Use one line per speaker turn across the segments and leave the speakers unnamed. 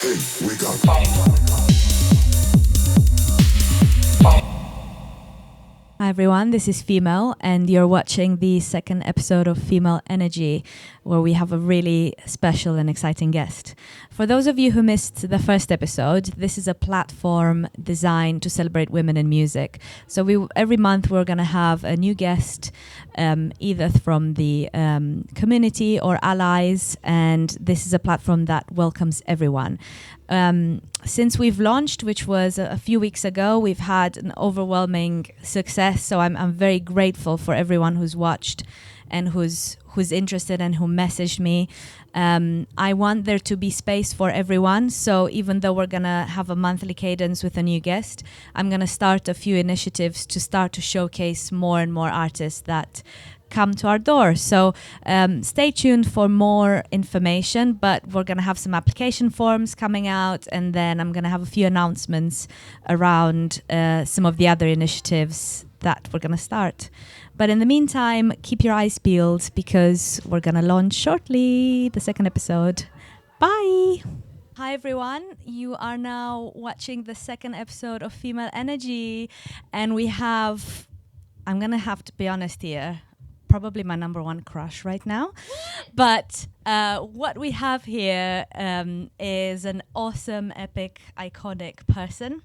Hey, wake up.
Hi everyone, this is Female, and you're watching the second episode of Female Energy, where we have a really special and exciting guest. For those of you who missed the first episode, this is a platform designed to celebrate women in music. So every month we're going to have a new guest, either from the community or allies, and this is a platform that welcomes everyone. Since we've launched, which was a few weeks ago, we've had an overwhelming success. So I'm very grateful for everyone who's watched and who's interested and who messaged me. I want there to be space for everyone. So even though we're going to have a monthly cadence with a new guest, I'm going to start a few initiatives to start to showcase more and more artists that come to our door. So stay tuned for more information, but we're going to have some application forms coming out, and then I'm going to have a few announcements around some of the other initiatives that we're going to start. But in the meantime, keep your eyes peeled because we're going to launch shortly the second episode. Bye! Hi everyone, you are now watching the second episode of Female Energy, and we have, I'm going to have to be honest here, probably my number one crush right now. But what we have here is an awesome, epic, iconic person.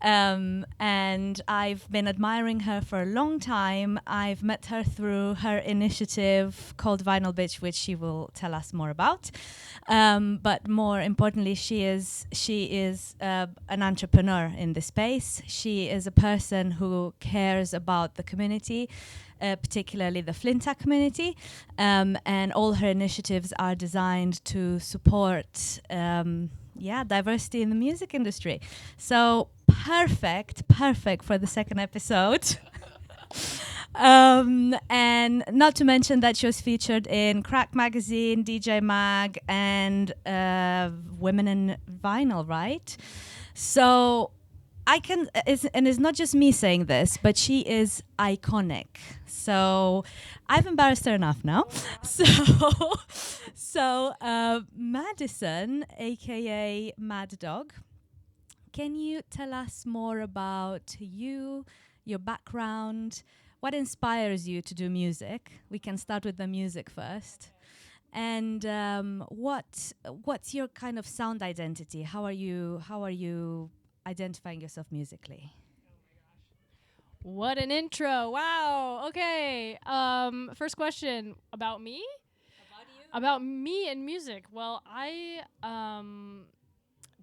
And I've been admiring her for a long time. I've met her through her initiative called Vinyl B1tch, which she will tell us more about. But more importantly, she is an entrepreneur in this space. She is a person who cares about the community, particularly the FLINTA community, and all her initiatives are designed to support diversity in the music industry. So perfect for the second episode. And not to mention that she was featured in Crack Magazine, DJ Mag, and Women in Vinyl, right? So it's not just me saying this, but she is iconic. So I've embarrassed her enough now. So Madison, aka MADDØG, can you tell us more about you, your background, what inspires you to do music? We can start with the music first. And what's your kind of sound identity? How are you identifying yourself musically?
What an intro. Wow. Okay. First question about me? About me and music. Well, I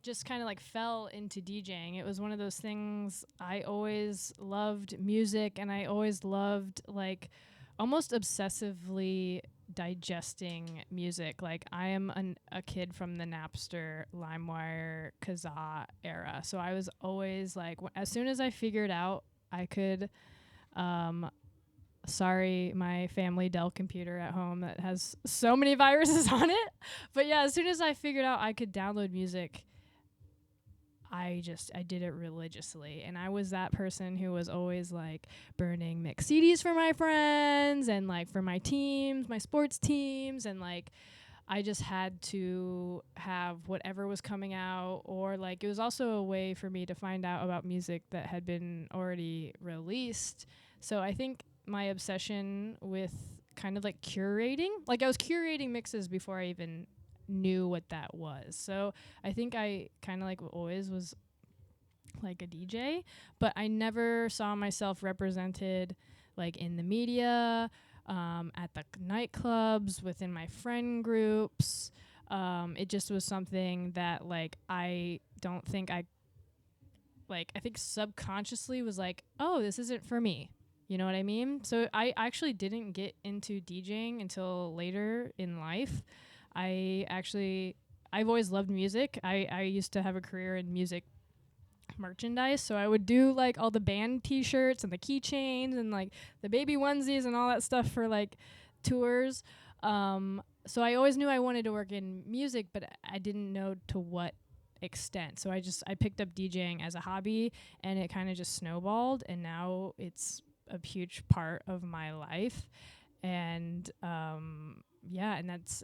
just kind of like fell into DJing. It was one of those things. I always loved music, and I always loved like almost obsessively digesting music. Like I am a kid from the Napster, LimeWire, Kazaa era. So I was always like, as soon as I figured out I could, sorry, my family Dell computer at home that has so many viruses on it. But yeah, as soon as I figured out I could download music, I did it religiously. And I was that person who was always like burning mixed CDs for my friends and like for my teams, my sports teams. And like, I just had to have whatever was coming out, or like it was also a way for me to find out about music that had been already released. So I think my obsession with kind of like curating, like I was curating mixes before I even knew what that was. So I think I kind of like always was like a DJ, but I never saw myself represented like in the media, at the nightclubs, within my friend groups. It just was something that like I don't think I think subconsciously was like, oh, this isn't for me. You know what I mean? So I actually didn't get into DJing until later in life. I've always loved music. I used to have a career in music merchandise, so I would do like all the band t-shirts and the keychains and like the baby onesies and all that stuff for like tours. So I always knew I wanted to work in music, but I didn't know to what extent. So I picked up DJing as a hobby, and it kind of just snowballed, and now it's a huge part of my life. And yeah, and that's,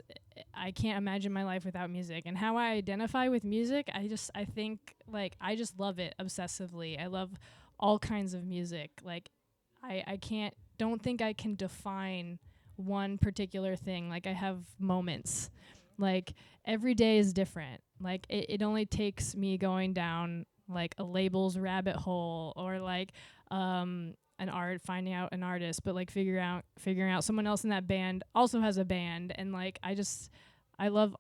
I can't imagine my life without music. And how I identify with music, I think like I just love it obsessively. I love all kinds of music. Like I don't think I can define one particular thing. Like I have moments. Like every day is different. Like it only takes me going down like a label's rabbit hole, or like finding out an artist, but like figuring out someone else in that band also has a band, and like I love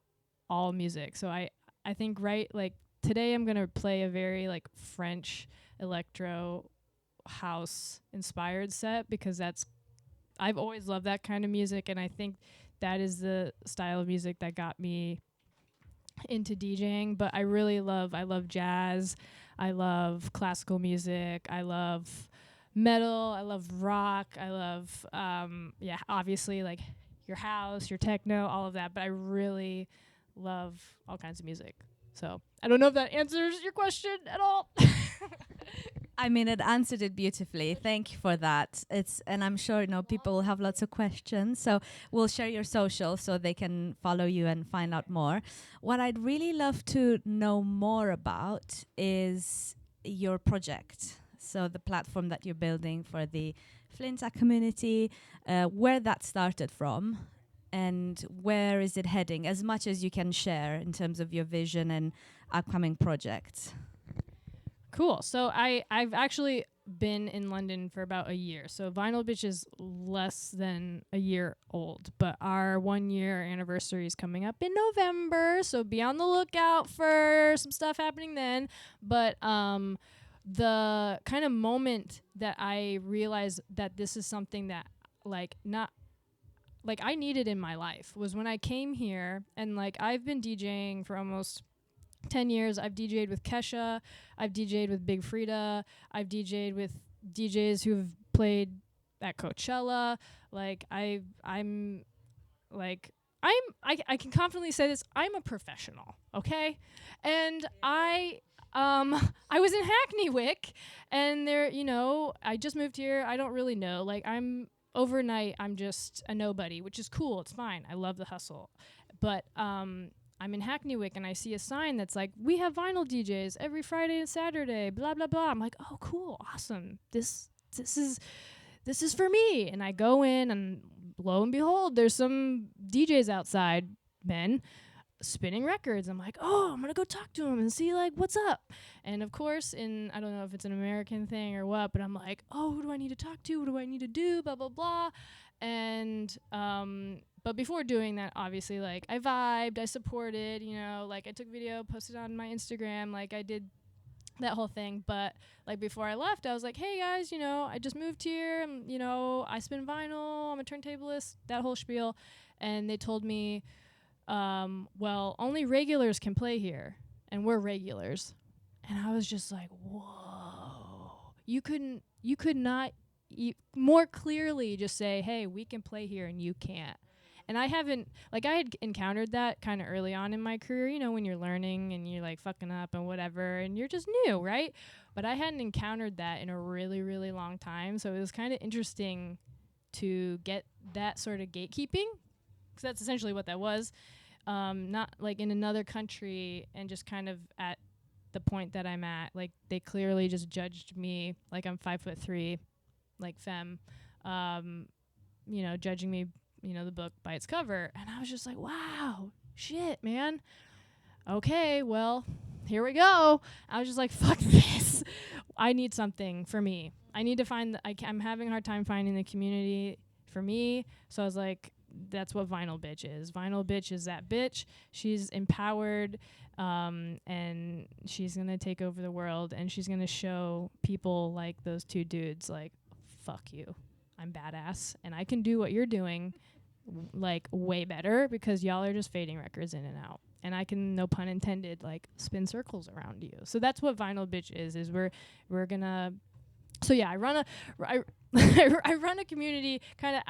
all music. So I think, right, like today I'm gonna play a very like French electro house inspired set, because I've always loved that kind of music, and I think that is the style of music that got me into DJing. But I love jazz, I love classical music, I love metal, I love rock, I love obviously like your house, your techno, all of that, but I really love all kinds of music. So I don't know if that answers your question at all.
I mean, it answered it beautifully. Thank you for that. And I'm sure people will have lots of questions. So we'll share your social so they can follow you and find out more. What I'd really love to know more about is your project. So the platform that you're building for the FLINTA community, where that started from, and where is it heading? As much as you can share in terms of your vision and upcoming projects.
Cool. So I've actually been in London for about a year. So Vinyl B1tch is less than a year old, but our 1 year anniversary is coming up in November. So be on the lookout for some stuff happening then. But the kind of moment that I realized that this is something that I needed in my life was when I came here, and like I've been DJing for almost 10 years. I've DJ'd with KESHA, I've DJ'd with Big Frida, I've DJ'd with DJs who've played at Coachella. Like I can confidently say this, I'm a professional, okay? And I was in Hackney Wick, and there, I just moved here. I don't really know. Like overnight, I'm just a nobody, which is cool. It's fine. I love the hustle. But I'm in Hackney Wick, and I see a sign that's like, we have vinyl DJs every Friday and Saturday, blah, blah, blah. I'm like, oh, cool, awesome. This is for me. And I go in, and lo and behold, there's some DJs outside, men, spinning records. I'm like, oh, I'm going to go talk to them and see, like, what's up. And, of course, I don't know if it's an American thing or what, but I'm like, oh, who do I need to talk to? What do I need to do? Blah, blah, blah. And but before doing that, obviously, like, I vibed, I supported, like, I took video, posted on my Instagram, like, I did that whole thing. But, like, before I left, I was like, hey, guys, I just moved here, I spin vinyl, I'm a turntablist, that whole spiel. And they told me, well, only regulars can play here, and we're regulars. And I was just like, whoa. You could not more clearly just say, hey, we can play here and you can't. And I had encountered that kind of early on in my career, when you're learning and you're like fucking up and whatever, and you're just new, right? But I hadn't encountered that in a really, really long time. So it was kind of interesting to get that sort of gatekeeping, because that's essentially what that was. Not like in another country, and just kind of at the point that I'm at, like they clearly just judged me like I'm 5'3", like femme, judging me, the book by its cover. And I was just like, wow, shit, man. Okay, well, here we go. I was just like, fuck this. I need something for me. I need to find, I'm having a hard time finding the community for me. So I was like, that's what Vinyl B1tch is. Vinyl B1tch is that bitch. She's empowered, and she's going to take over the world, and she's going to show people like those two dudes, like, fuck you. I'm badass, and I can do what you're doing, like, way better, because y'all are just fading records in and out. And I can, no pun intended, like, spin circles around you. So that's what Vinyl B1tch is we're going to... So yeah, I run a community kind of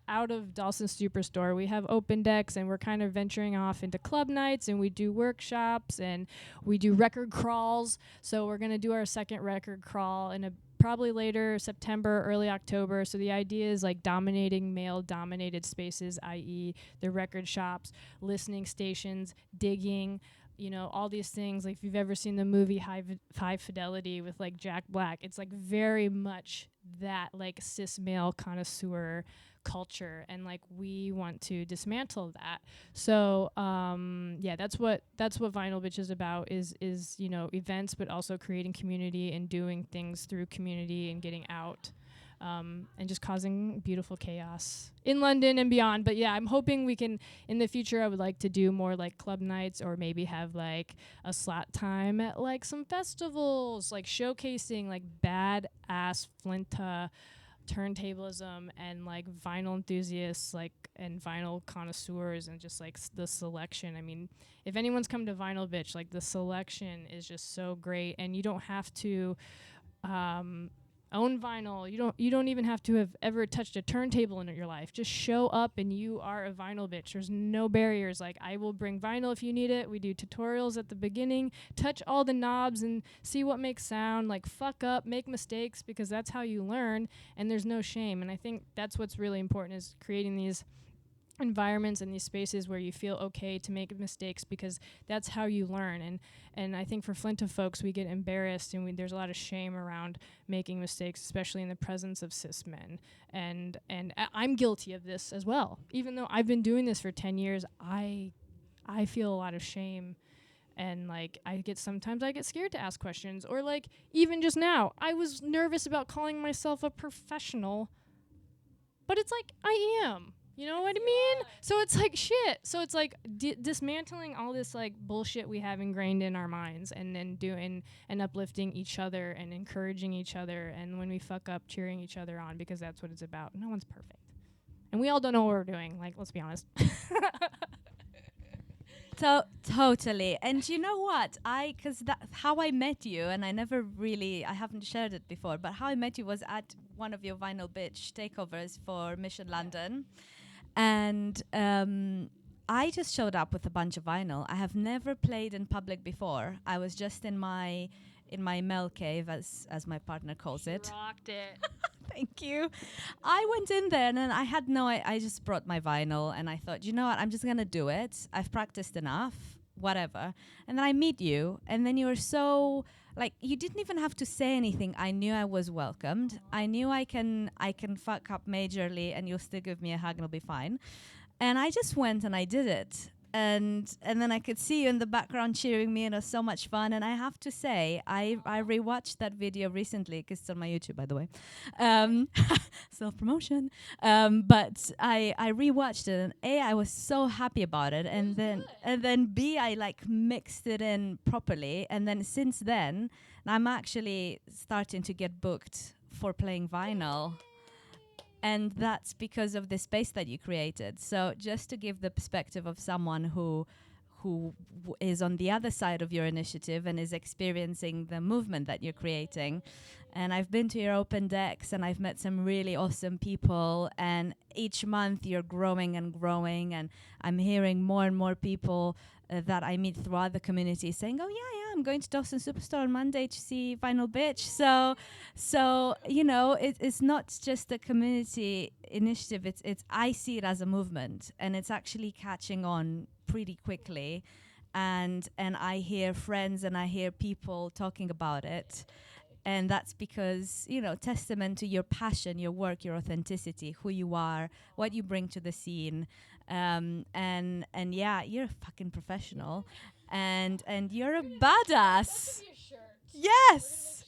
out of Dawson Superstore. We have open decks, and we're kind of venturing off into club nights, and we do workshops, and we do record crawls. So we're going to do our second record crawl in probably later September, early October. So the idea is like dominating male-dominated spaces, i.e. the record shops, listening stations, digging, you know, all these things. Like if you've ever seen the movie High Fidelity with like Jack Black, it's like very much that like cis male connoisseur culture, and like we want to dismantle that. So yeah, that's what Vinyl B1tch is about, is you know, events, but also creating community and doing things through community and getting out, and just causing beautiful chaos in London and beyond. But yeah, I'm hoping we can, in the future, I would like to do more like club nights, or maybe have like a slot time at like some festivals, like showcasing like badass FLINTA turntablism and like vinyl enthusiasts, like, and vinyl connoisseurs, and just like the selection. I mean, if anyone's come to Vinyl B1tch, like the selection is just so great, and you don't have to own vinyl. You don't even have to have ever touched a turntable in your life. Just show up and you are a Vinyl B1tch. There's no barriers. Like, I will bring vinyl if you need it. We do tutorials at the beginning. Touch all the knobs and see what makes sound. Like, fuck up, make mistakes, because that's how you learn, and there's no shame. And I think that's what's really important, is creating these environments and these spaces where you feel okay to make mistakes, because that's how you learn. And I think for FLINTA folks, we get embarrassed, and there's a lot of shame around making mistakes, especially in the presence of cis men. And I'm guilty of this as well. Even though I've been doing this for 10 years, I feel a lot of shame. And like sometimes I get scared to ask questions, or like even just now, I was nervous about calling myself a professional, but it's like I am. You know what I mean? So it's like shit. So it's like dismantling all this like bullshit we have ingrained in our minds, and then doing and uplifting each other and encouraging each other. And when we fuck up, cheering each other on, because that's what it's about. No one's perfect. And we all don't know what we're doing. Like, let's be honest.
Totally. And you know what? Because how I met you, and I haven't shared it before, but how I met you was at one of your Vinyl B1tch takeovers for Mission London. And I just showed up with a bunch of vinyl. I have never played in public before. I was just in my MEL cave, as my partner calls it.
Rocked it.
Thank you. I went in there and I had I just brought my vinyl, and I thought, you know what, I'm just going to do it. I've practiced enough, whatever. And then I meet you, and then you were so, like, you didn't even have to say anything. I knew I was welcomed. I knew I can fuck up majorly, and you'll still give me a hug and it'll be fine. And I just went and I did it. And then I could see you in the background cheering me, and it was so much fun. And I have to say, I rewatched that video recently, because it's on my YouTube, by the way. Self-promotion. But I rewatched it, and A, I was so happy about it. And then B, I like mixed it in properly. And then since then, I'm actually starting to get booked for playing vinyl. And that's because of the space that you created. So just to give the perspective of someone who is on the other side of your initiative and is experiencing the movement that you're creating. And I've been to your open decks, and I've met some really awesome people. And each month you're growing and growing. And I'm hearing more and more people that I meet throughout the community saying, oh, yeah, I'm going to Dawson Superstore on Monday to see Vinyl B1tch. So you know, it's not just a community initiative. It's I see it as a movement, and it's actually catching on pretty quickly. And I hear friends and I hear people talking about it. And that's because, you know, testament to your passion, your work, your authenticity, who you are, what you bring to the scene. And yeah, you're a fucking professional. And you're a badass. Yes.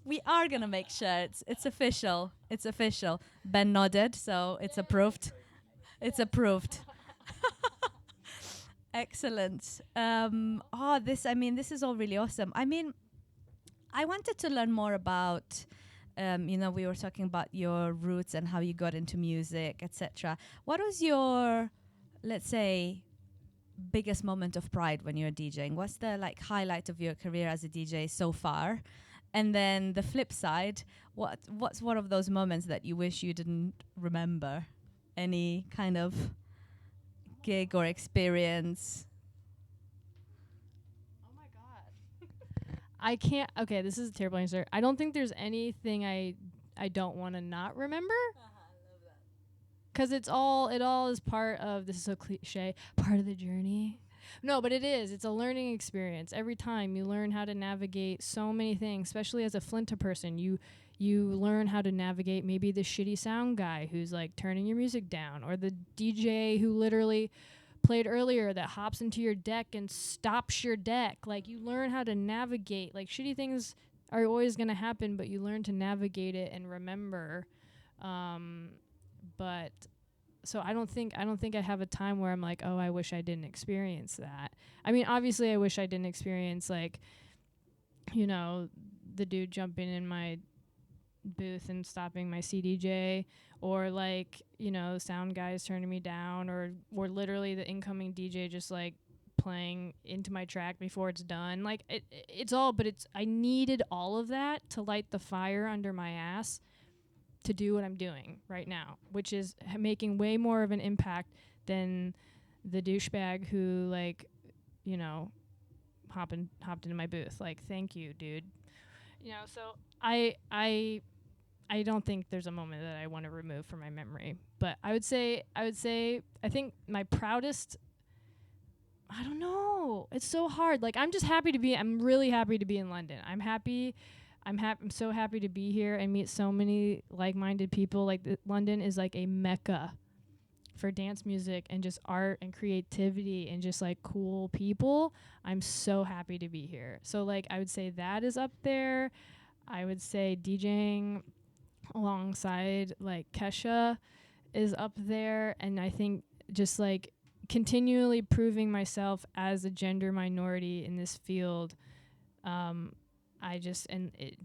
We are going to make shirts. It's official. It's official. Ben nodded, so it's approved. It's approved. Excellent. This is all really awesome. I mean, I wanted to learn more about, we were talking about your roots and how you got into music, etc. What was your, let's say, biggest moment of pride when you're DJing? What's the highlight of your career as a DJ so far? And then the flip side, what's one of those moments that you wish you didn't remember? Any kind of gig or experience?
I can't. Okay, this is a terrible answer. I don't think there's anything I don't want to not remember. Because it all is part of, this is so cliche, part of the journey. No, but it is. It's a learning experience. Every time you learn how to navigate so many things, especially as a FLINTA person, you learn how to navigate maybe the shitty sound guy who's like turning your music down, or the DJ who literally played earlier that hops into your deck and stops your deck. Like, you learn how to navigate. Like, shitty things are always going to happen, but you learn to navigate it and remember. But so I don't think I have a time where I'm like, oh, I wish I didn't experience that. I mean, obviously I wish I didn't experience, like, you know, the dude jumping in my booth and stopping my CDJ, or like, you know, sound guys turning me down, or literally the incoming DJ just like playing into my track before it's done. Like, it's all, but I needed all of that to light the fire under my ass to do what I'm doing right now, which is making way more of an impact than the douchebag who, like, you know, hopped into my booth. Like, thank you, dude. You know, so I don't think there's a moment that I want to remove from my memory. But I would say I think my proudest, I don't know. It's so hard. Like, I'm really happy to be in London. I'm so happy to be here and meet so many like-minded people. Like, London is like a mecca for dance music and just art and creativity and just like cool people. I'm so happy to be here. So like, I would say that is up there. I would say DJing alongside like KESHA is up there. And I think just like continually proving myself as a gender minority in this field,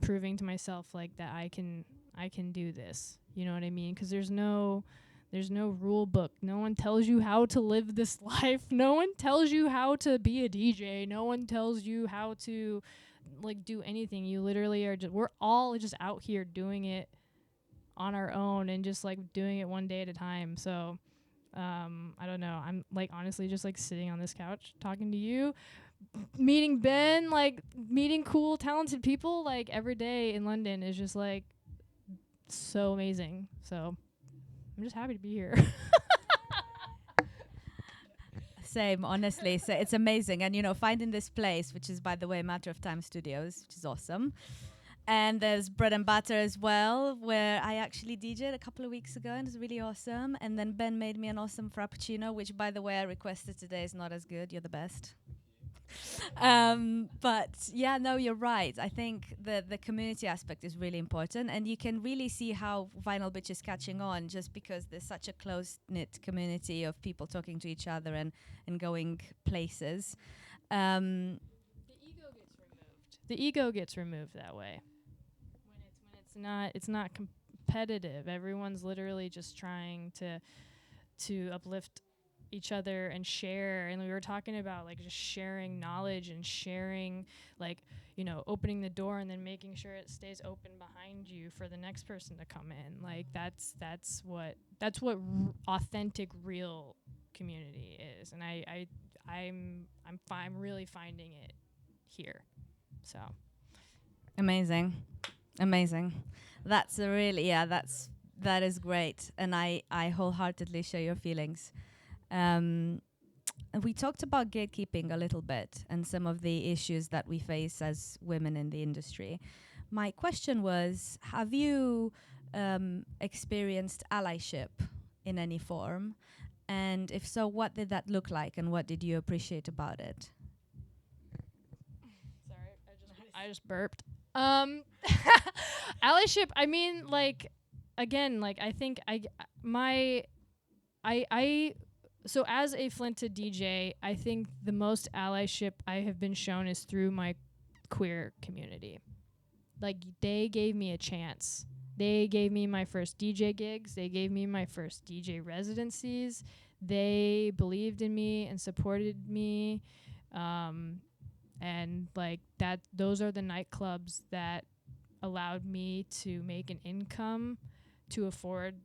proving to myself like that I can do this. You know what I mean? Because there's no rule book. No one tells you how to live this life. No one tells you how to be a DJ. No one tells you how to like do anything. You literally we're all just out here doing it on our own and just like doing it one day at a time. So I don't know. I'm like honestly just like sitting on this couch talking to you, meeting Ben, like meeting cool, talented people like every day in London is just like so amazing. So I'm just happy to be here.
Same, honestly. So it's amazing. And, you know, finding this place, which is, by the way, Matter of Time Studios, which is awesome. And there's Bread and Butter as well, where I actually DJed a couple of weeks ago, and it's really awesome. And then Ben made me an awesome Frappuccino, which, by the way, I requested today. Is not as good. You're the best. But yeah, no, you're right. I think the community aspect is really important, and you can really see how Vinyl B1tch is catching on just because there's such a close-knit community of people talking to each other and going places.
The ego gets removed that way. When it's not competitive. Everyone's literally just trying to uplift each other and share. And we were talking about like just sharing knowledge and sharing, like, you know, opening the door and then making sure it stays open behind you for the next person to come in. Like that's what authentic, real community is. And I'm really finding it here. So
amazing. That's a really, that is great. And I wholeheartedly share your feelings. And we talked about gatekeeping a little bit and some of the issues that we face as women in the industry. My question was, have you experienced allyship in any form? And if so, what did that look like and what did you appreciate about it?
Sorry, I just burped. Allyship, I mean, like, again, like, I think so as a FLINTA DJ, I think the most allyship I have been shown is through my queer community. Like, they gave me a chance. They gave me my first DJ gigs. They gave me my first DJ residencies. They believed in me and supported me. And like that, those are the nightclubs that allowed me to make an income to afford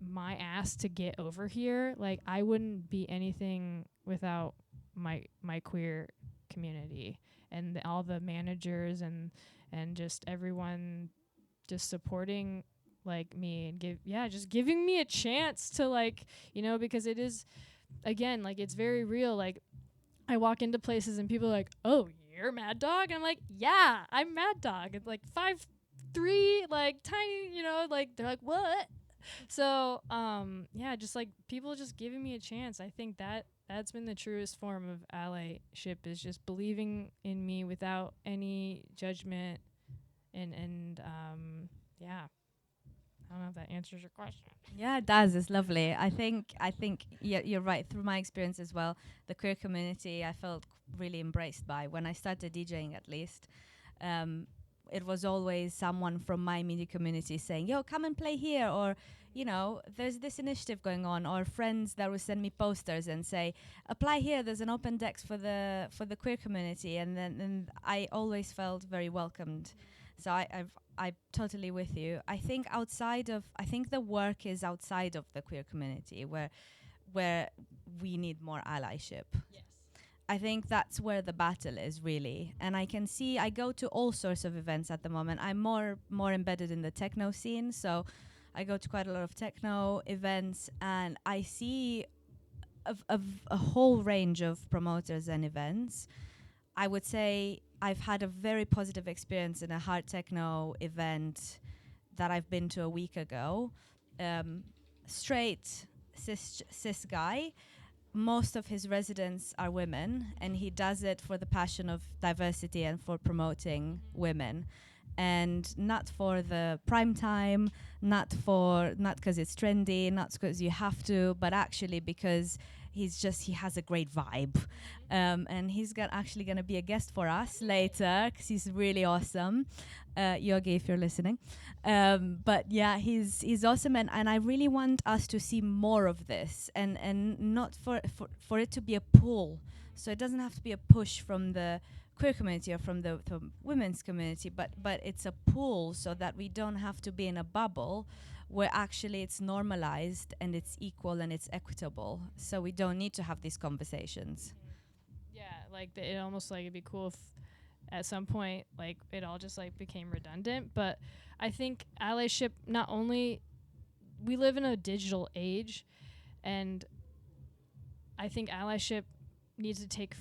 my ass to get over here. Like, I wouldn't be anything without my queer community, and all the managers and just everyone just supporting like me and just giving me a chance to like, because it is, again, like it's very real. Like I walk into places and people are like, "Oh, you're MADDØG?" And I'm like, "Yeah, I'm MADDØG." It's like 5'3", like tiny, like they're like, "What?" So, just like people just giving me a chance. I think that's been the truest form of allyship, is just believing in me without any judgment. And yeah. I don't know if that answers your question.
Yeah, it does. It's lovely. I think yeah, you're right. Through my experience as well, the queer community I felt really embraced by when I started DJing. At least, it was always someone from my media community saying, "Yo, come and play here," or there's this initiative going on, or friends that would send me posters and say, "Apply here. There's an open desk for the queer community," and I always felt very welcomed. So I'm totally with you. I think the work is outside of the queer community where we need more allyship.
Yes.
I think that's where the battle is really. And I can see, I go to all sorts of events at the moment. I'm more embedded in the techno scene, so I go to quite a lot of techno events, and I see a whole range of promoters and events. I would say I've had a very positive experience in a hard techno event that I've been to a week ago. Straight cis guy. Most of his residents are women, and he does it for the passion of diversity and for promoting women. And not for the prime time, not because it's trendy, not because you have to, but actually because he has a great vibe. And he's actually going to be a guest for us later, because he's really awesome. Yogi, if you're listening. But yeah, he's awesome, and I really want us to see more of this, and not for it to be a pull. So it doesn't have to be a push from the queer community or from the women's community, but it's a pull, so that we don't have to be in a bubble where actually it's normalized and it's equal and it's equitable. So we don't need to have these conversations.
Yeah, like it almost like it'd be cool if at some point like it all just like became redundant. But I think allyship, not only, we live in a digital age, and I think allyship needs to take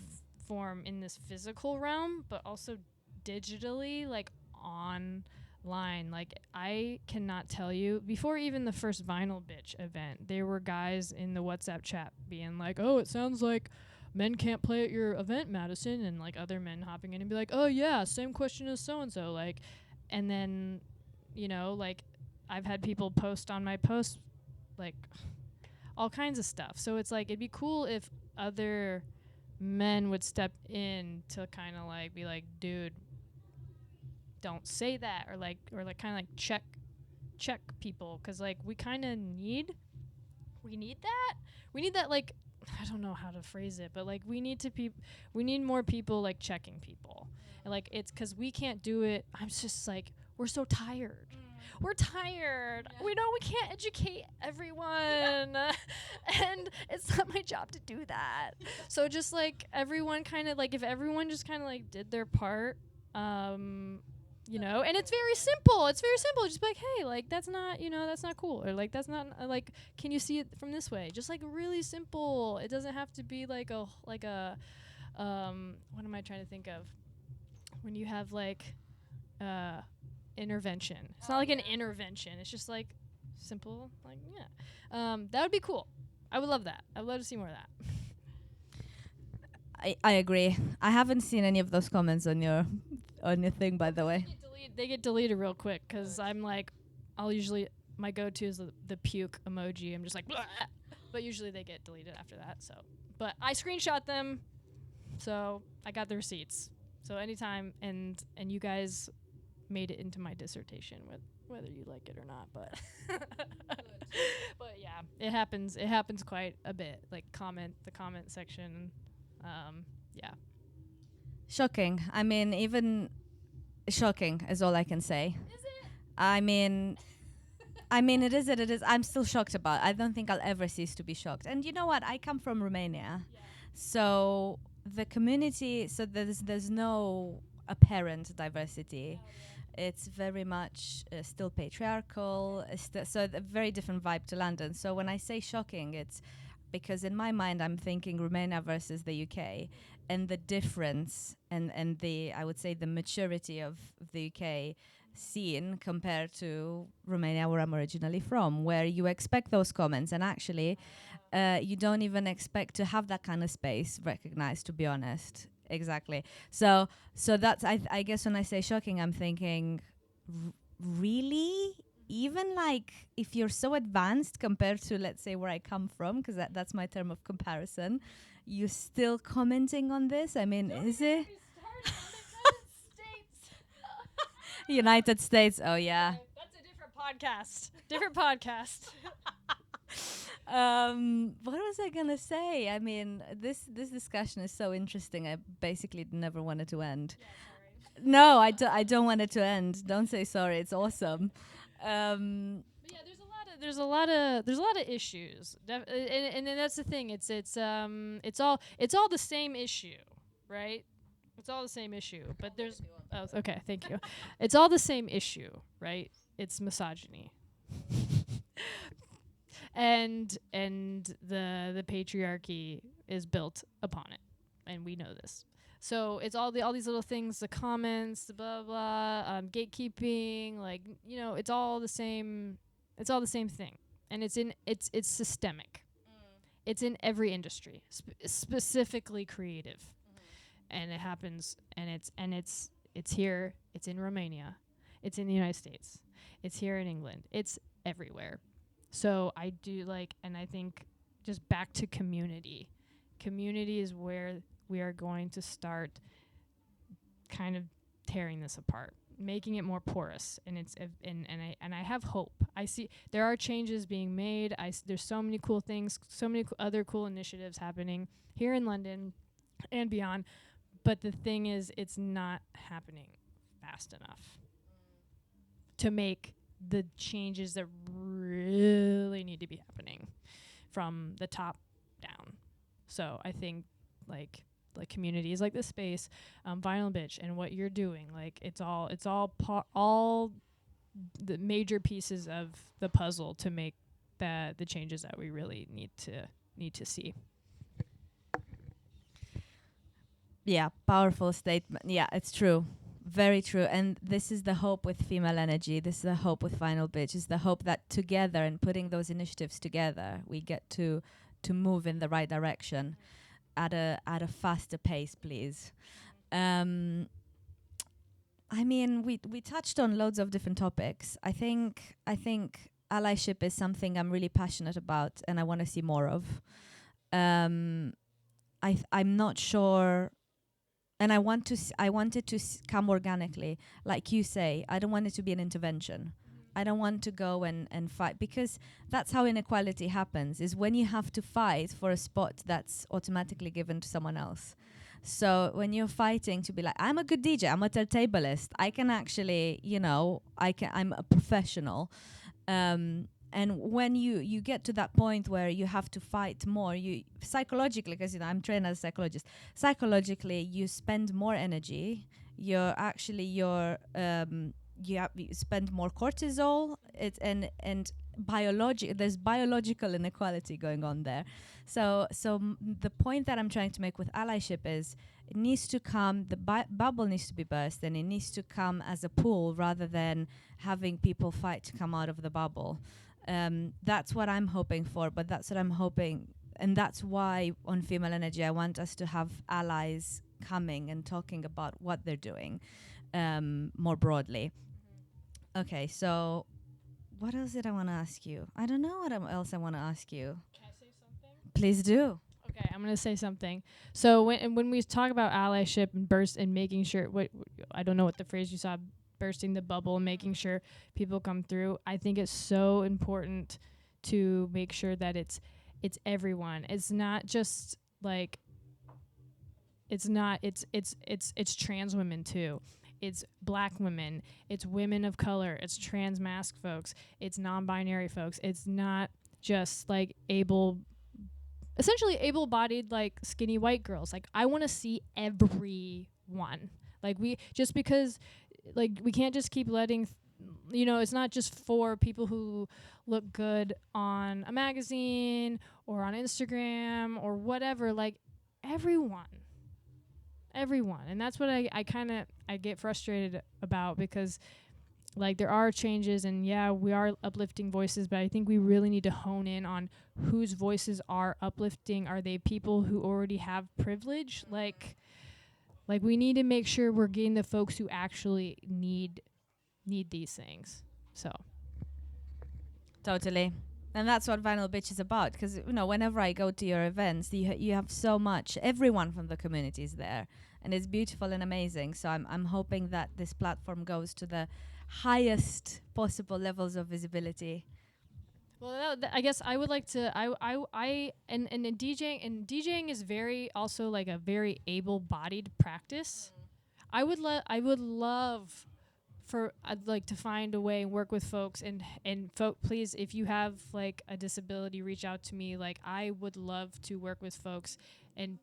form in this physical realm, but also digitally, like online. Like I cannot tell you, before even the first Vinyl B1tch event, there were guys in the WhatsApp chat being like, "Oh, it sounds like men can't play at your event, Madison," and like other men hopping in and be like, "Oh yeah, same question as so and so," like, and then like I've had people post on my posts like all kinds of stuff. So it's like it'd be cool if other men would step in to kind of like be like, "Dude, don't say that," or kind of like check people, because like we kind of need that, like, I don't know how to phrase it, but like we need more people like checking people. And like it's because we can't do it. I'm just like, we're so tired. We're tired. Yeah. We know we can't educate everyone. And it's not my job to do that. So just like everyone kind of like, if everyone just kind of like did their part, and it's very simple. Just be like, "Hey, like that's not cool," or like that's not like, "Can you see it from this way?" Just like really simple. It doesn't have to be like a what am I trying to think of? When you have like intervention. It's not like an intervention. It's just like simple, like, yeah. That would be cool. I would love that. I would love to see more of that.
I agree. I haven't seen any of those comments on your thing, by the way.
They get deleted real quick, because I'm like, my go-to is the puke emoji. I'm just like, "Bleh." But usually they get deleted after that. So, but I screenshot them, so I got the receipts. So anytime, and you guys made it into my dissertation, with whether you like it or not, but but yeah, it happens quite a bit, like the comment section. Yeah,
Shocking. I mean, even shocking is all I can say.
is it?
I mean, it is. I'm still shocked about it. I don't think I'll ever cease to be shocked. And you know what? I come from Romania.
Yeah.
So the community, so there's no apparent diversity. It's very much still patriarchal. So a very different vibe to London. So when I say shocking, it's because in my mind I'm thinking Romania versus the UK, and the difference and the, I would say, the maturity of the UK scene compared to Romania, where I'm originally from, where you expect those comments, and actually you don't even expect to have that kind of space recognized, to be honest. Exactly. So that's, I guess when I say shocking, I'm thinking, really? Even like if you're so advanced compared to, let's say, where I come from, because that's my term of comparison, you're still commenting on this? I mean, is it? United States. Oh yeah.
That's a different podcast. Different podcast.
What was I gonna say? I mean, this discussion is so interesting. I basically never wanted to end.
Yeah,
No, I don't want it to end. Don't say sorry. It's awesome.
But yeah, there's a lot of issues, and that's the thing. It's all the same issue, right? It's all the same issue, but there's okay, thank you. It's all the same issue, right? It's misogyny. and the patriarchy is built upon it, and we know this. So it's all these little things, the comments, the blah blah, gatekeeping, like, it's all the same. It's all the same thing, and it's systemic. It's in every industry, specifically creative, and it happens, and it's here. It's in Romania, it's in the United States, it's here in England, it's everywhere. So I do and I think just back to community. Community is where we are going to start kind of tearing this apart, making it more porous, and and I have hope. I see there are changes being made. There's so many cool things, so many other cool initiatives happening here in London and beyond. But the thing is, it's not happening fast enough to make the changes that really need to be happening from the top down. So I think like communities like this space, Vinyl B1tch, and what you're doing, it's all the major pieces of the puzzle to make the changes that we really need to see.
Yeah, powerful statement. Yeah, it's true. Very true. And this is the hope with Female Energy. This is the hope with Vinyl B1tch. Is the hope that together, and putting those initiatives together, we get to move in the right direction at a faster pace, please. I mean, we touched on loads of different topics. I think allyship is something I'm really passionate about, and I want to see more of. I'm not sure. And I want it to come organically, like you say. I don't want it to be an intervention. I don't want to go and fight, because that's how inequality happens, is when you have to fight for a spot that's automatically given to someone else. So when you're fighting to be like, I'm a good DJ, I'm a turntablist, I can actually, I'm a professional. And when you get to that point where you have to fight more, you psychologically, because I'm trained as a psychologist, psychologically you spend more energy. You spend more cortisol. There's biological inequality going on there. So the point that I'm trying to make with allyship is, it needs to come, the bubble needs to be burst, and it needs to come as a pool rather than having people fight to come out of the bubble. That's what I'm hoping for, but that's what I'm hoping, and that's why on Female Energy I want us to have allies coming and talking about what they're doing more broadly. Okay, so what else did I want to ask you? I don't know what else I want to ask you.
Can I say something?
Please do.
Okay, I'm going to say something. So when we talk about allyship and burst and making sure, I don't know what the phrase you saw, bursting the bubble and making sure people come through, I think it's so important to make sure that it's everyone. It's not just it's trans women too. It's black women, it's women of color, it's trans masked folks, it's non-binary folks. It's not just able essentially able-bodied, like skinny white girls. Like I want to see everyone. Like just because, like we can't just keep letting, it's not just for people who look good on a magazine or on Instagram or whatever. Like everyone. And that's what I get frustrated about, because like there are changes, and yeah, we are uplifting voices, but I think we really need to hone in on whose voices are uplifting. Are they people who already have privilege? Like we need to make sure we're getting the folks who actually need these things. So
Totally. And that's what Vinyl B1tch is about, because whenever I go to your events, you have so much, everyone from the community is there, and it's beautiful and amazing. So I'm hoping that this platform goes to the highest possible levels of visibility.
Well, I guess I would like to. And DJing is very also like a very able-bodied practice. I would love for I'd like to find a way and work with folks, and please, if you have like a disability, reach out to me. Like I would love to work with folks and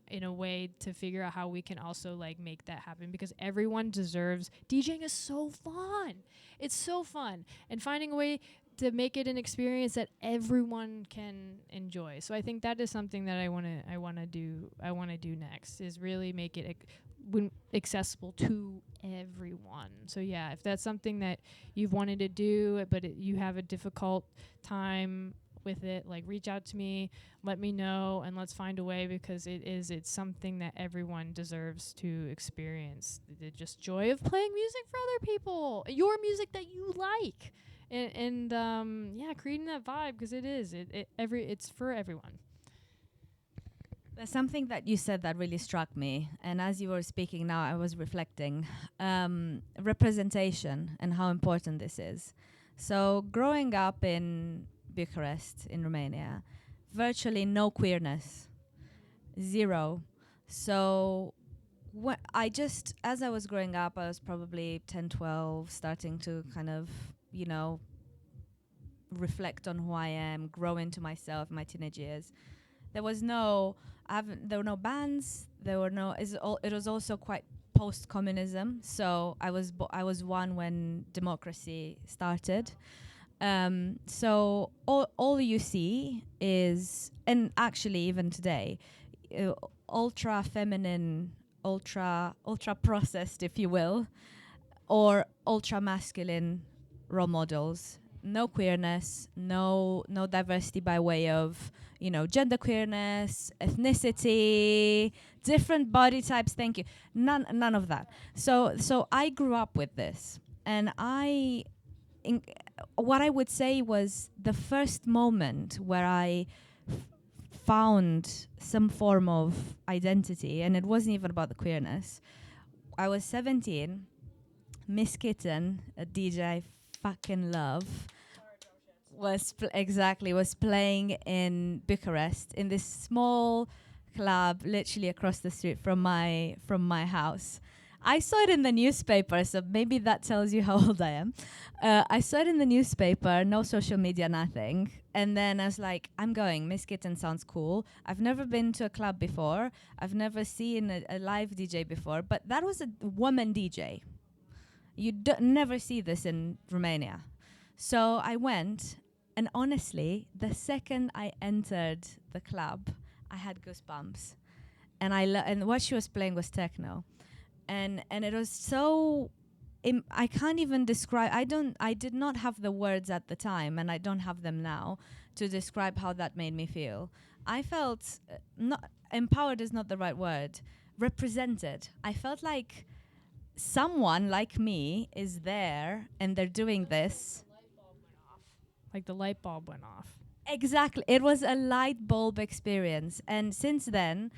in a way to figure out how we can also like make that happen, because everyone deserves. DJing is so fun. It's so fun, and finding a way to make it an experience that everyone can enjoy. So I think that is something that I want to do next, is really make it accessible to everyone. So yeah, if that's something that you've wanted to do, but you have a difficult time with it, like reach out to me, let me know, and let's find a way, because it's something that everyone deserves to experience. The just joy of playing music for other people, your music that you like. And yeah, creating that vibe, because it's for everyone.
There's something that you said that really struck me, and as you were speaking now, I was reflecting. Representation and how important this is. So growing up in Bucharest, in Romania, virtually no queerness, zero. So as I was growing up, I was probably 10, 12, starting to kind of, reflect on who I am, grow into myself in my teenage years. There were no bands. It was also quite post-communism. So I was one when democracy started. So all you see is, and actually even today, ultra feminine, ultra processed, if you will, or ultra masculine role models. No queerness, no diversity by way of gender queerness, ethnicity, different body types. Thank you. None of that. So I grew up with this, and what I would say was the first moment where I found some form of identity, and it wasn't even about the queerness. I was 17. Miss Kitten, a DJ I fucking love, was playing in Bucharest in this small club, literally across the street from my house. I saw it in the newspaper, so maybe that tells you how old I am. I saw it in the newspaper, no social media, nothing. And then I was like, I'm going. Miss Kitten sounds cool. I've never been to a club before. I've never seen a live DJ before, but that was a woman DJ. You never see this in Romania. So I went, and honestly, the second I entered the club, I had goosebumps. And and what she was playing was techno. And it was so I can't even describe. I did not have the words at the time, and I don't have them now to describe how that made me feel. I felt not empowered is not the right word. Represented. I felt like someone like me is there, and they're doing this.
Like the light bulb went off.
Exactly. It was a light bulb experience, and since then,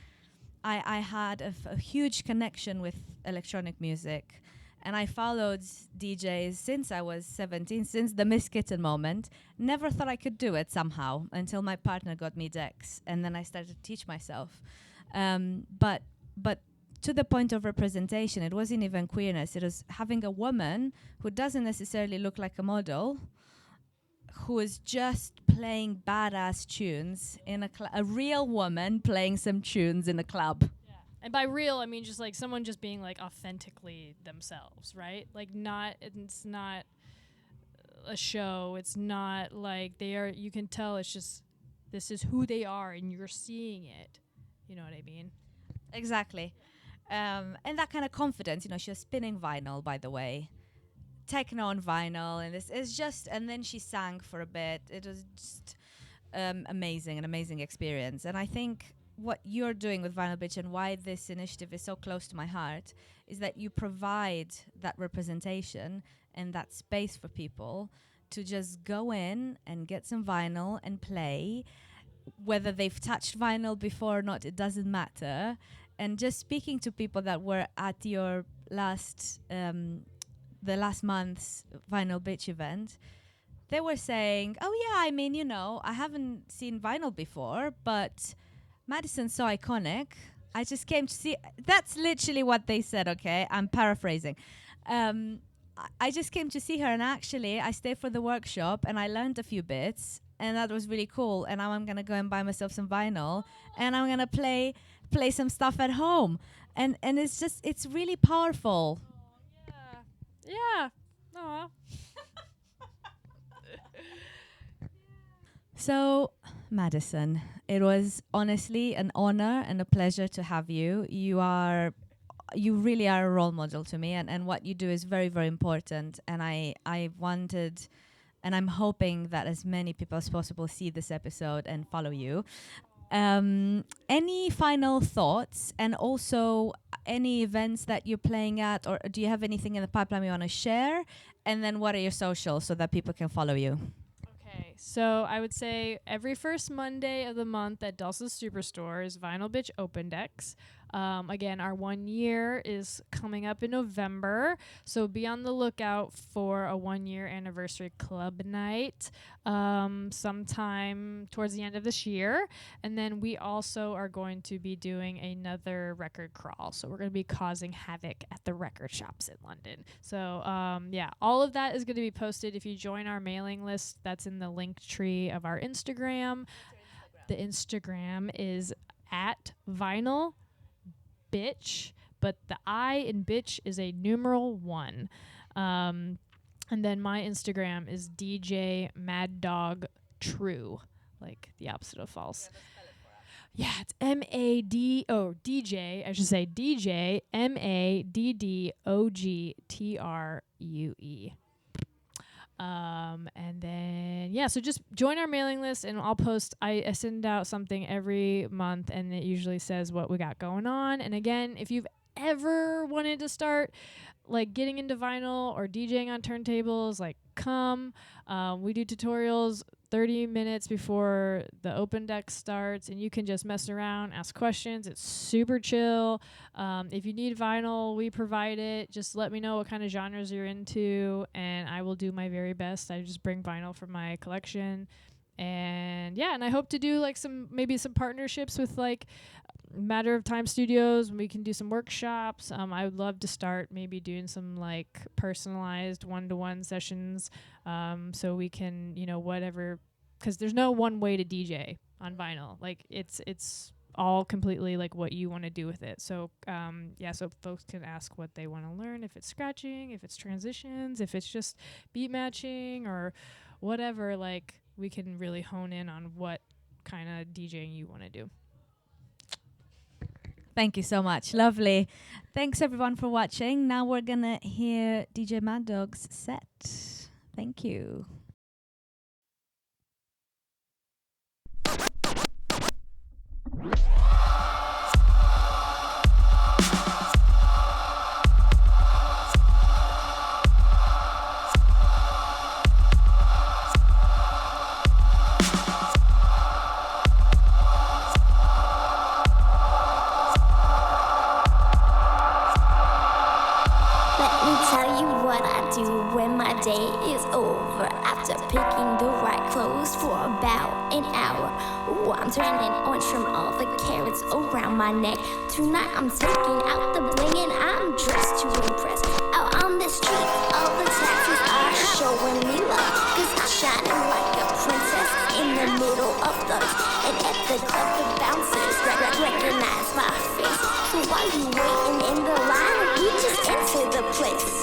I had a huge connection with electronic music, and I followed DJs since I was 17, since the Miss Kitten moment. Never thought I could do it somehow until my partner got me decks, and then I started to teach myself. But to the point of representation, it wasn't even queerness. It was having a woman who doesn't necessarily look like a model, who is just playing badass tunes in a real woman playing some tunes in a club.
And by real, I mean just like someone just being like authentically themselves, right? Like it's not a show. It's not like you can tell it's just, this is who they are and you're seeing it. You know what I mean?
Exactly. And that kind of confidence, she was spinning vinyl, by the way. Techno on vinyl, and this is just, and then she sang for a bit. It was just an amazing experience. And I think what you're doing with Vinyl B1tch and why this initiative is so close to my heart is that you provide that representation and that space for people to just go in and get some vinyl and play. Whether they've touched vinyl before or not, it doesn't matter. And just speaking to people that were at your the last month's Vinyl B1tch event, they were saying, oh yeah, I mean, I haven't seen vinyl before, but Madison's so iconic. I just came to see. That's literally what they said, okay? I'm paraphrasing. I just came to see her, and actually I stayed for the workshop and I learned a few bits, and that was really cool. And now I'm going to go and buy myself some vinyl, and I'm going to play some stuff at home. And it's really powerful.
Yeah. Aw.
So, Madison, it was honestly an honor and a pleasure to have you. You really are a role model to me, and what you do is very, very important. And I wanted, and I'm hoping that as many people as possible see this episode and follow you. Any final thoughts, and also any events that you're playing at, or do you have anything in the pipeline you want to share? And then what are your socials so that people can follow you?
Okay, so I would say every first Monday of the month at Dulce's Superstore is Vinyl B1tch Open Decks. Again, our 1 year is coming up in November, so be on the lookout for a 1 year anniversary club night sometime towards the end of this year. And then we also are going to be doing another record crawl, so we're going to be causing havoc at the record shops in London. So yeah, all of that is going to be posted if you join our mailing list. That's in the link tree of our Instagram. The Instagram is at Vinyl B1tch, but the I in bitch is a numeral 1. And then my Instagram is DJ MADDØG True, like the opposite of false. Yeah, it's DJ. I should say DJ MADDOGTRUE. And then so just join our mailing list, and I'll post. I send out something every month, and it usually says what we got going on. And again, if you've ever wanted to start like getting into vinyl or DJing on turntables, like come. We do tutorials 30 minutes before the open deck starts, and you can just mess around, ask questions. It's super chill. If you need vinyl, we provide it. Just let me know what kind of genres you're into, and I will do my very best. I just bring vinyl from my collection. And and I hope to do like maybe some partnerships with like Matter of Time Studios. We can do some workshops. I would love to start maybe doing some like personalized one-to-one sessions, so we can, whatever, because there's no one way to DJ on vinyl. Like it's all completely like what you want to do with it. So so folks can ask what they want to learn, if it's scratching, if it's transitions, if it's just beat matching or whatever. Like we can really hone in on what kind of DJing you want to do.
Thank you so much. Lovely. Thanks everyone for watching. Now we're gonna hear DJ MADDØG's set. Thank you.
I'm turning orange from all the carrots around my neck. Tonight I'm taking out the bling and I'm dressed to impress. Out on the street, all the taxis are showing me love. Cause I'm shining like a princess in the middle of those. And at the club the bouncers recognize my face. So while you waiting in the line, we just enter the place.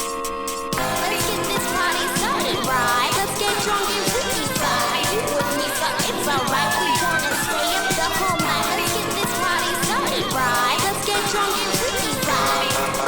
Let's get this party started, right? Let's get drunk and freaky vibe. You with me, so it's alright. We gonna stay up the whole night. Let's get this party started, right? Let's get drunk and freaky vibe.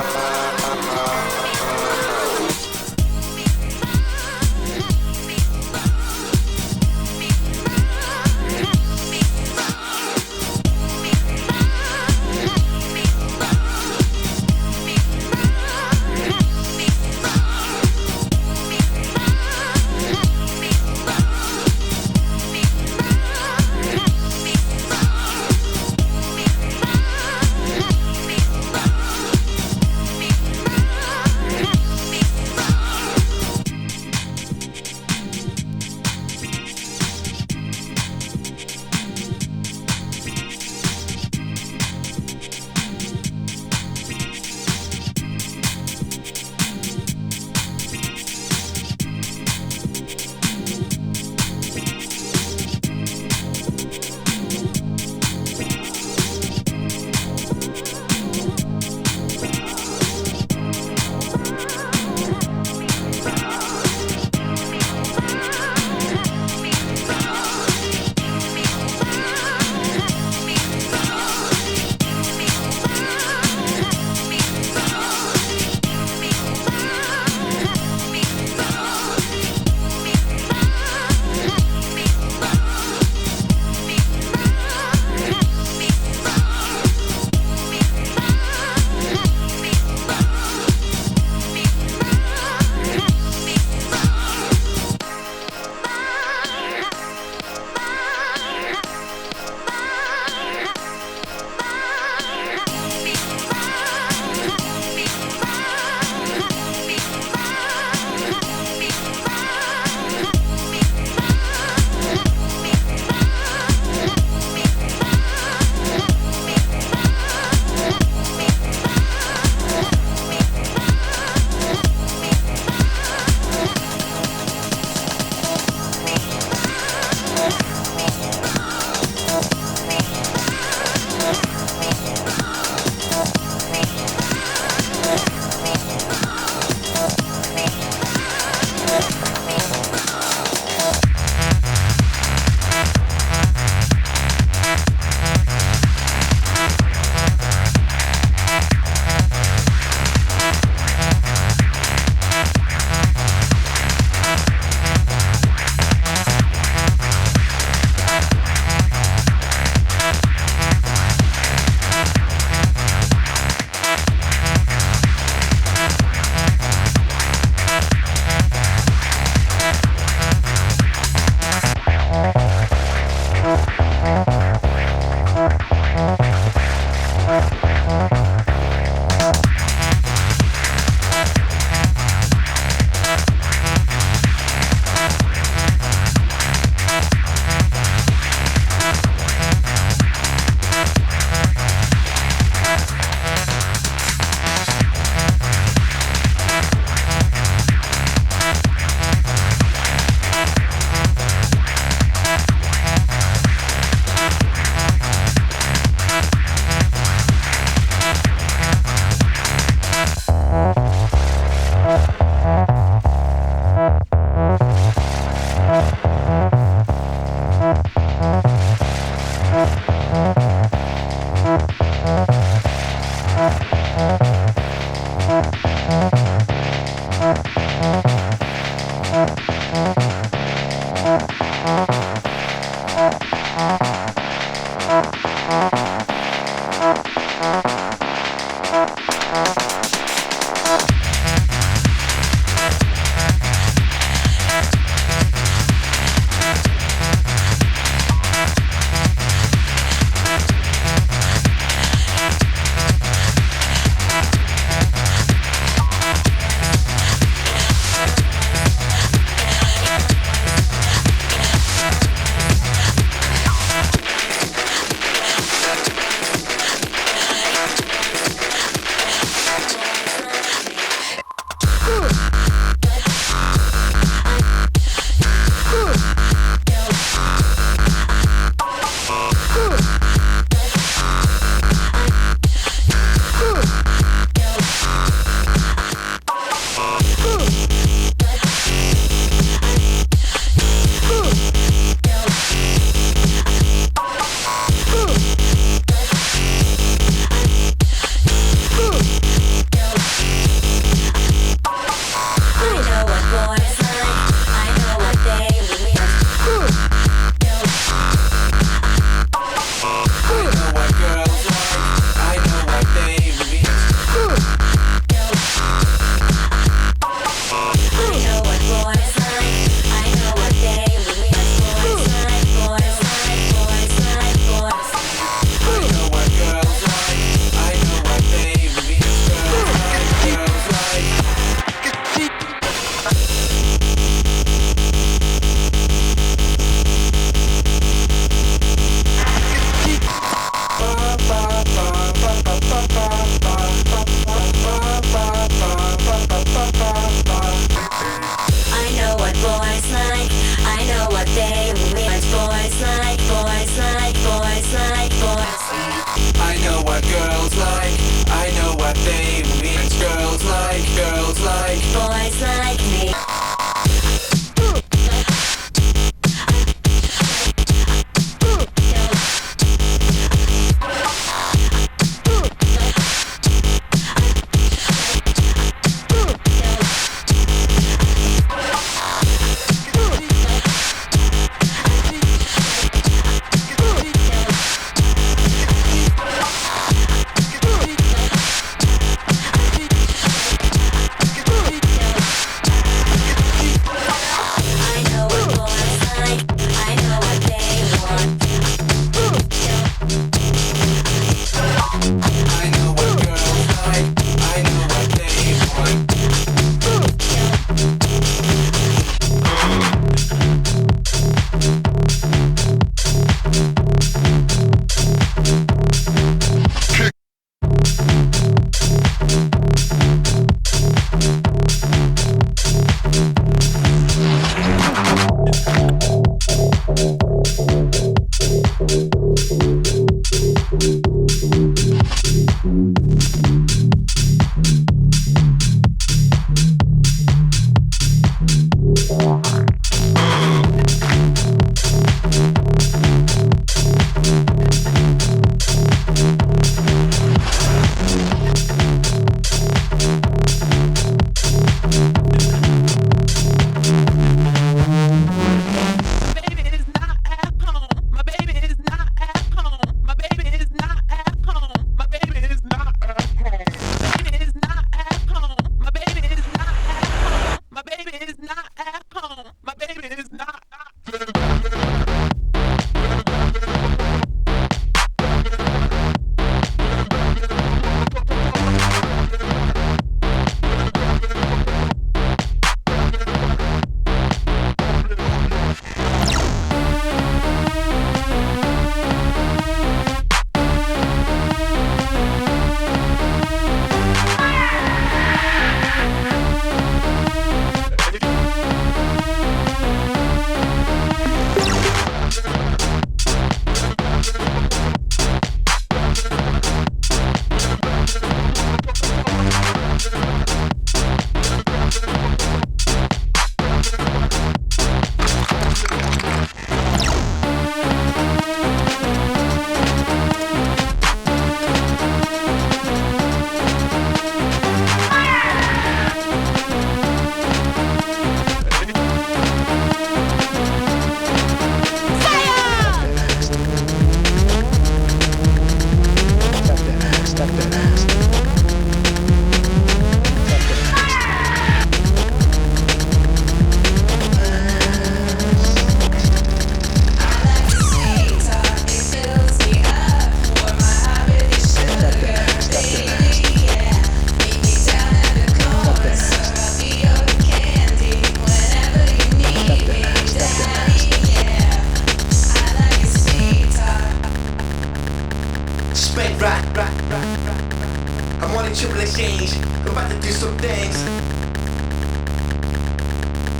exchange. I'm about to do some things.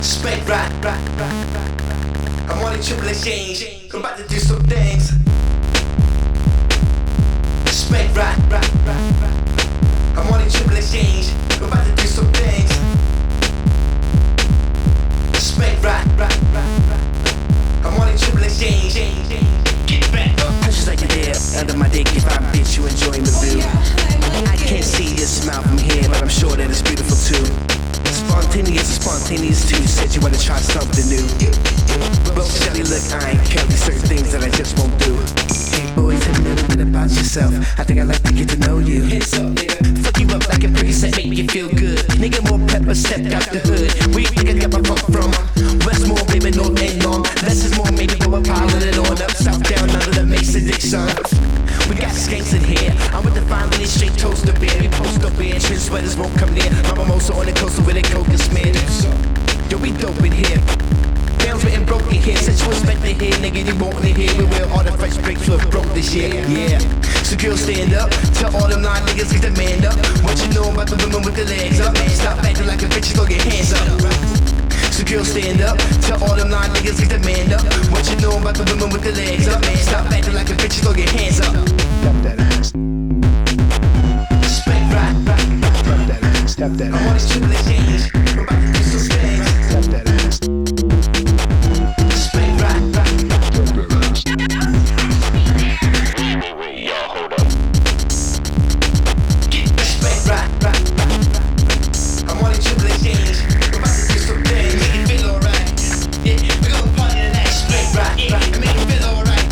Spec right. I'm on a triple exchange. I'm about to do some things. Spec right. I'm on a triple exchange. I'm about to do some things. Spec right. I'm on a triple exchange. Get back. Precious like you're there under my dick. If I bitch, you enjoying the view. I can't see your smile from here, but I'm sure that it's beautiful too. Spontaneous too. Said you wanna try something new. Well, Shelly, look, I ain't carry certain things that I just won't do. Hey boy, tell me a little bit about yourself. I think I'd like to get to know you. Hands up, nigga. Fuck you up like a preset, make you feel good. Nigga, more pepper, stepped out the hood. Where you think I got my funk from? Westmore, baby, North and long. Less is more, maybe go a pile it on up south down under the Mason Dixon. We got skanks in here. I'm with the fine lady, straight toaster beer. We post up here, chin sweaters won't come near. I'm a mimosa on the coaster with a coke and smeared. Yo, we dope in here. Pounds written broken here. Since you expect to hear, nigga, you won't hear. We wear all the fresh breaks were broke this year. Yeah. So girls stand up. Tell all them line niggas get the man up. What you know about the women with the legs up? Stop acting like a bitch, throw your hands up. So girls stand up. Tell all them line niggas get the man up. What you know about the women with the legs up? Stop acting like a bitch, throw your hands up. Stop that ass. Spec right. Stop that ass. Stop that ass. I want to triple exchange. I'm about to do some things. Stop that ass. Spec right. Stop that ass. Y'all hold up. Get the spec right. I want to triple exchange. I'm about to do some things. Make it feel alright. Yeah, we gon' party tonight. Spec right. Make it feel alright.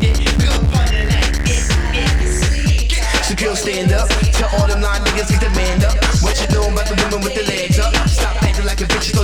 Yeah, we gon' party tonight. Yeah. So girls stand up. Tell all them line niggas get the man up. What you know about the women with the legs up? Stop acting like a bitch, throw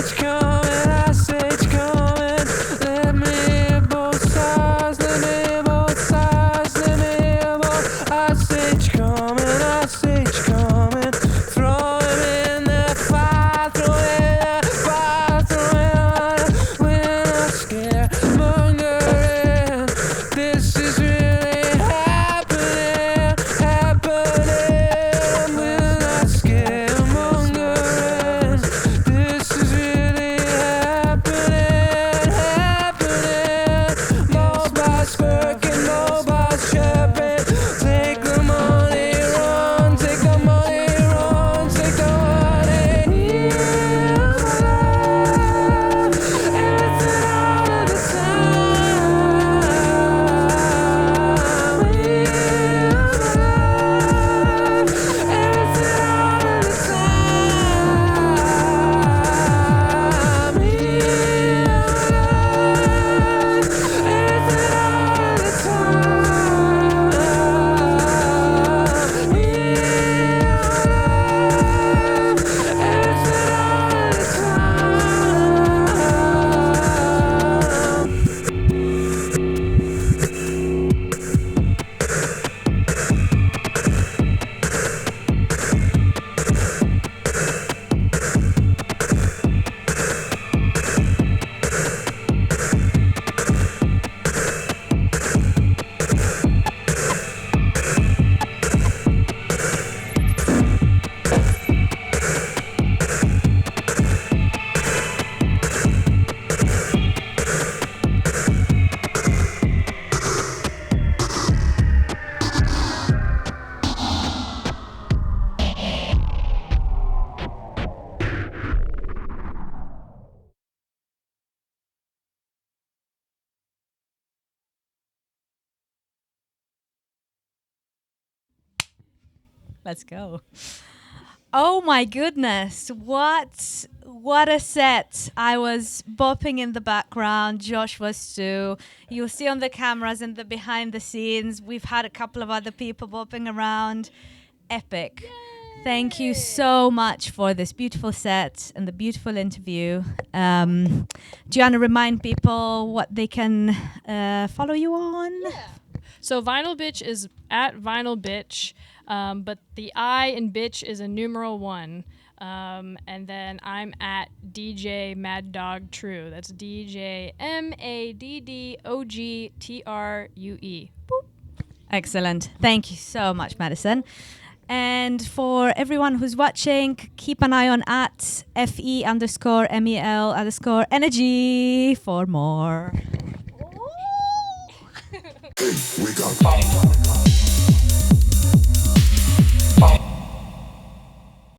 it's coming, I say it's coming. Let me hear both sides, let me hear both sides, let me hear both. I say it's coming, I say it's coming. Throw him in the fire, throw him in the fire, throw him in. We're not scared, mongering. This is really happening, happening. We're not scared, mongering. This is really happening, happening. Mobile's working, mobile's chirping. Take the money, run, take the money, run, take the money. Everything all of the time. Everything all of the
Let's go. Oh my goodness, what a set. I was bopping in the background, Josh was too. You'll see on the cameras and the behind the scenes, we've had a couple of other people bopping around. Epic. Thank you so much for this beautiful set and the beautiful interview. Do you want to remind people what they can follow you on?
So Vinyl B1tch is at Vinyl B1tch, but the I in bitch is a numeral 1. And then I'm at DJ MADDØG True. That's DJ MADDOG TRUE.
Excellent. Thank you so much, Madison. And for everyone who's watching, keep an eye on at FE_MEL_energy for more.
We got